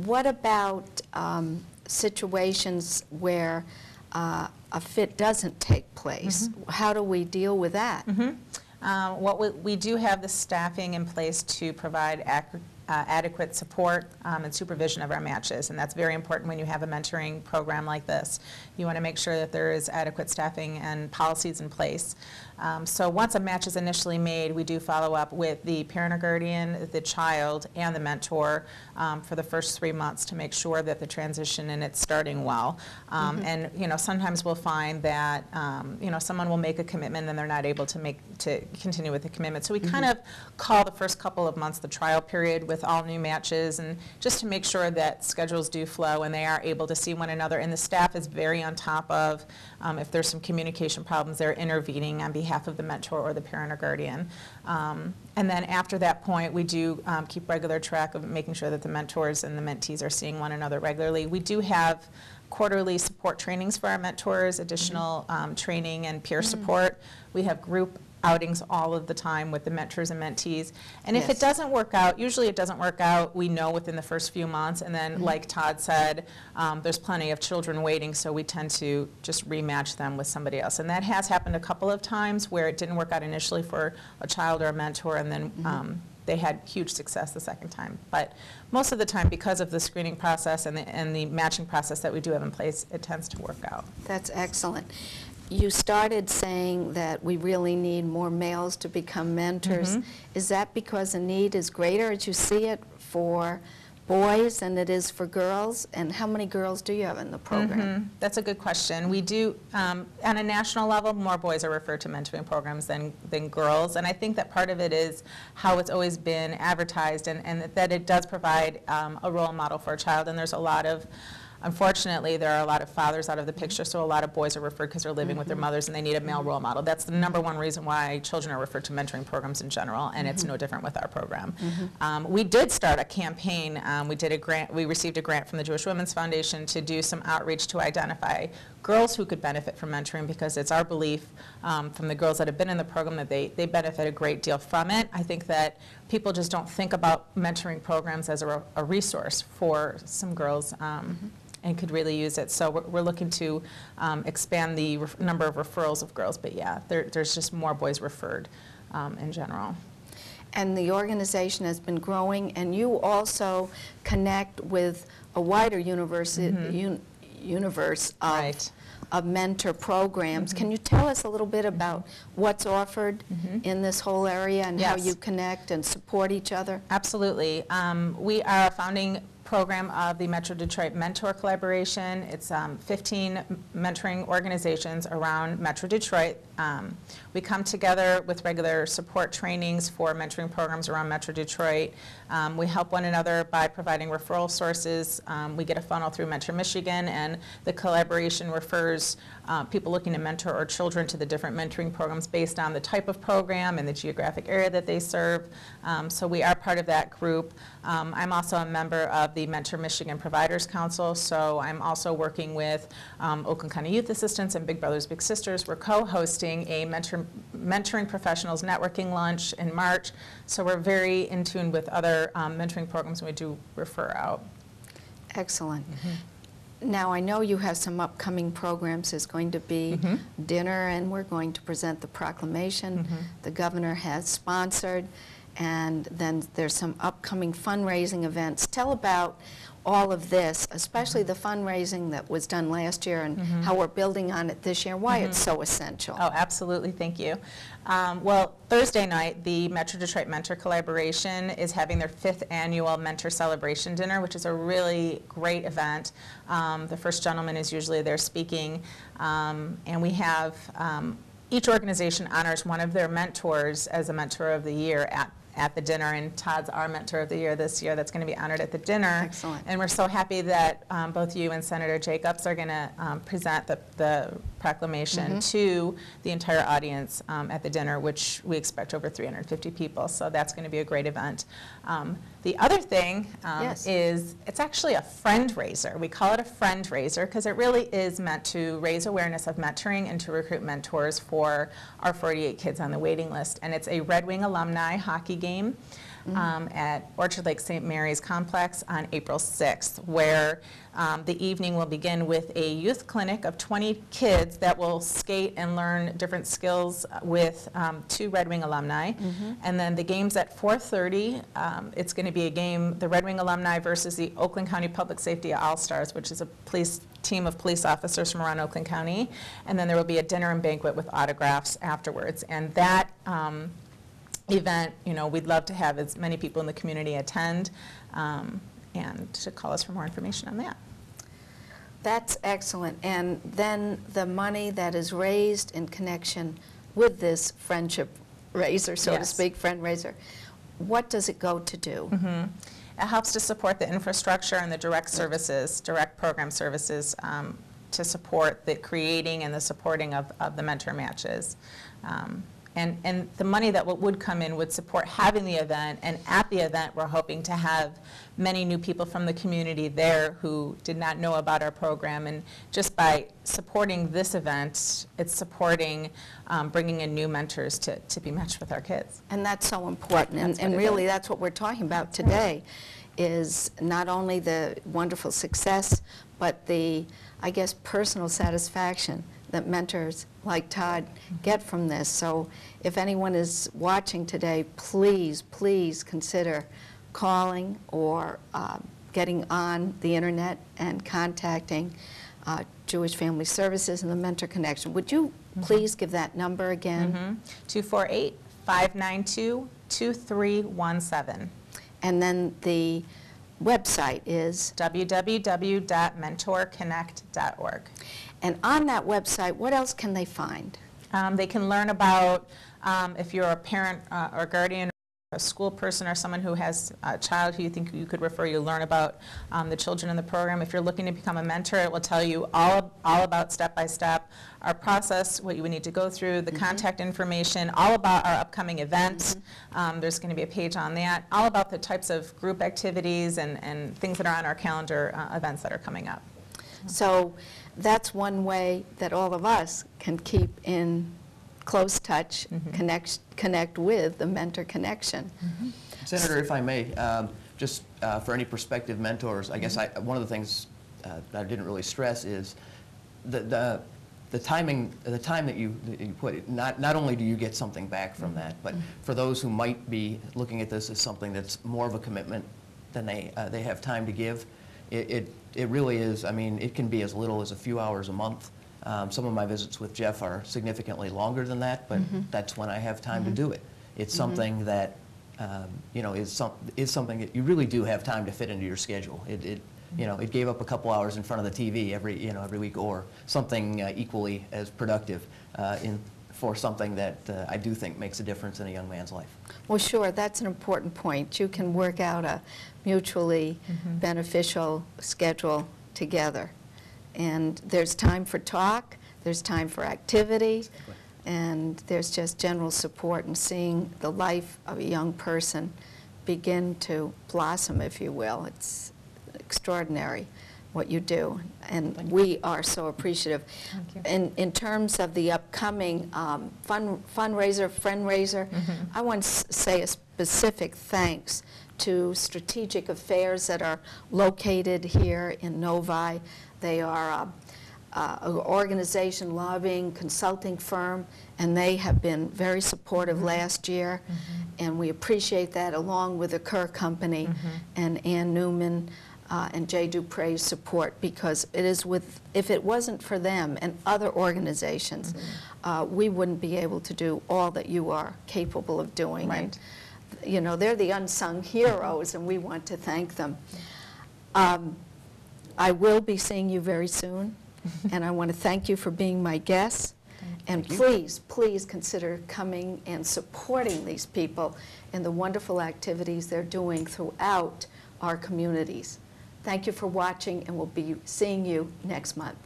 what about situations where a fit doesn't take place? How do we deal with that? We do have the staffing in place to provide adequate support and supervision of our matches, and that's very important when you have a mentoring program like this. You want to make sure that there is adequate staffing and policies in place. So once a match is initially made, we do follow up with the parent or guardian, the child, and the mentor for the first 3 months to make sure that the transition and it's starting well. And sometimes we'll find that someone will make a commitment and they're not able to continue with the commitment. So we kind of call the first couple of months the trial period with all new matches, and just to make sure that schedules do flow and they are able to see one another. And the staff is very on top of if there's some communication problems, they're intervening on behalf of the mentor or the parent or guardian. And then after that point, we do keep regular track of making sure that the mentors and the mentees are seeing one another regularly. We do have quarterly support trainings for our mentors, additional training and peer support. We have group outings all of the time with the mentors and mentees. And if it doesn't work out, usually it doesn't work out, we know within the first few months, and then like Todd said, there's plenty of children waiting, so we tend to just rematch them with somebody else. And that has happened a couple of times where it didn't work out initially for a child or a mentor, and then they had huge success the second time. But most of the time, because of the screening process and the matching process that we do have in place, it tends to work out. That's excellent. You started saying that we really need more males to become mentors. Is that because the need is greater as you see it for boys than it is for girls? And how many girls do you have in the program? That's a good question. We do, on a national level, more boys are referred to mentoring programs than girls. And I think that part of it is how it's always been advertised, and that it does provide a role model for a child. And there's a lot of unfortunately, there are a lot of fathers out of the picture, so a lot of boys are referred because they're living with their mothers and they need a male role model. That's the #1 reason why children are referred to mentoring programs in general, and it's no different with our program. We did start a campaign. We received a grant from the Jewish Women's Foundation to do some outreach to identify girls who could benefit from mentoring, because it's our belief from the girls that have been in the program that they benefit a great deal from it. I think that people just don't think about mentoring programs as a resource for some girls and could really use it. So we're looking to expand the number of referrals of girls, but yeah, there's just more boys referred in general. And the organization has been growing, and you also connect with a wider universe of mentor programs. Can you tell us a little bit about what's offered in this whole area and how you connect and support each other? Absolutely. We are a founding program of the Metro Detroit Mentor Collaboration. It's 15 mentoring organizations around Metro Detroit. We come together with regular support trainings for mentoring programs around Metro Detroit. We help one another by providing referral sources. We get a funnel through Metro Michigan, and the collaboration refers people looking to mentor or children to the different mentoring programs based on the type of program and the geographic area that they serve. So we are part of that group. I'm also a member of the Mentor Michigan Providers Council, so I'm also working with Oakland County Youth Assistance and Big Brothers Big Sisters. We're co-hosting a mentoring professionals networking lunch in March, so we're very in tune with other mentoring programs, and we do refer out. Excellent. Now, I know you have some upcoming programs. There's going to be dinner, and we're going to present the proclamation the governor has sponsored, and then there's some upcoming fundraising events. Tell about all of this, especially the fundraising that was done last year and how we're building on it this year, why it's so essential. Oh, absolutely. Thank you. Well, Thursday night, the Metro Detroit Mentor Collaboration is having their 5th annual Mentor Celebration Dinner, which is a really great event. The first gentleman is usually there speaking, and we have each organization honors one of their mentors as a Mentor of the Year at the dinner, and Todd's our Mentor of the Year this year. That's going to be honored at the dinner. Excellent. And we're so happy that both you and Senator Jacobs are going to present the proclamation to the entire audience at the dinner, which we expect over 350 people. So that's going to be a great event. The other thing is it's actually a friend raiser. We call it a friend raiser because it really is meant to raise awareness of mentoring and to recruit mentors for our 48 kids on the waiting list. And it's a Red Wing alumni hockey game. at Orchard Lake St. Mary's Complex on April 6th, where the evening will begin with a youth clinic of 20 kids that will skate and learn different skills with 2 Red Wing alumni. And then the game's at 4:30. It's going to be a game, the Red Wing alumni versus the Oakland County Public Safety All-Stars, which is a team of police officers from around Oakland County. And then there will be a dinner and banquet with autographs afterwards. And that event, you know, we'd love to have as many people in the community attend, and to call us for more information on that. That's excellent. And then the money that is raised in connection with this friendship raiser, so to speak, friend raiser, what does it go to do? It helps to support the infrastructure and the direct services, direct program services, to support the creating and the supporting of the mentor matches. And the money that would come in would support having the event, and at the event we're hoping to have many new people from the community there who did not know about our program, and just by supporting this event, it's supporting bringing in new mentors to be matched with our kids. And that's so important, and really that's what we're talking about today, is not only the wonderful success, but the, I guess, personal satisfaction that mentors like Todd get from this. So if anyone is watching today, please, please consider calling or getting on the internet and contacting Jewish Family Services and the Mentor Connection. Would you please give that number again? 248-592-2317. And then the website is? www.mentorconnect.org. And on that website, what else can they find? They can learn about, if you're a parent or guardian, a school person, or someone who has a child who you think you could refer, you learn about the children in the program. If you're looking to become a mentor, it will tell you all about step-by-step our process, what you would need to go through, the contact information, all about our upcoming events. There's going to be a page on that, all about the types of group activities and things that are on our calendar, events that are coming up. So that's one way that all of us can keep in close touch, connect with the Mentor Connection. Senator, if I may, just for any prospective mentors, I guess one of the things that I didn't really stress is the time that you put it. Not only do you get something back from that, but for those who might be looking at this as something that's more of a commitment than they have time to give, it really is. I mean, it can be as little as a few hours a month. Some of my visits with Jeff are significantly longer than that, but that's when I have time to do it. It's something that you know, is something that you really do have time to fit into your schedule. It gave up a couple hours in front of the TV every week, or something equally as productive for something that I do think makes a difference in a young man's life. Well, sure, that's an important point. You can work out a mutually beneficial schedule together. And there's time for talk, there's time for activity, and there's just general support and seeing the life of a young person begin to blossom, if you will. It's extraordinary what you do, and we are so appreciative. In terms of the upcoming fundraiser, friend raiser, I want to say a specific thanks to Strategic Affairs that are located here in Novi. They are an organization, lobbying, consulting firm, and they have been very supportive last year, and we appreciate that, along with the Kerr Company and Ann Newman and Jay Dupre's support, because it is if it wasn't for them and other organizations, we wouldn't be able to do all that you are capable of doing. Right. And, you know, they're the unsung heroes, and we want to thank them. I will be seeing you very soon, and I want to thank you for being my guest. And please, please consider coming and supporting these people in the wonderful activities they're doing throughout our communities. Thank you for watching, and we'll be seeing you next month.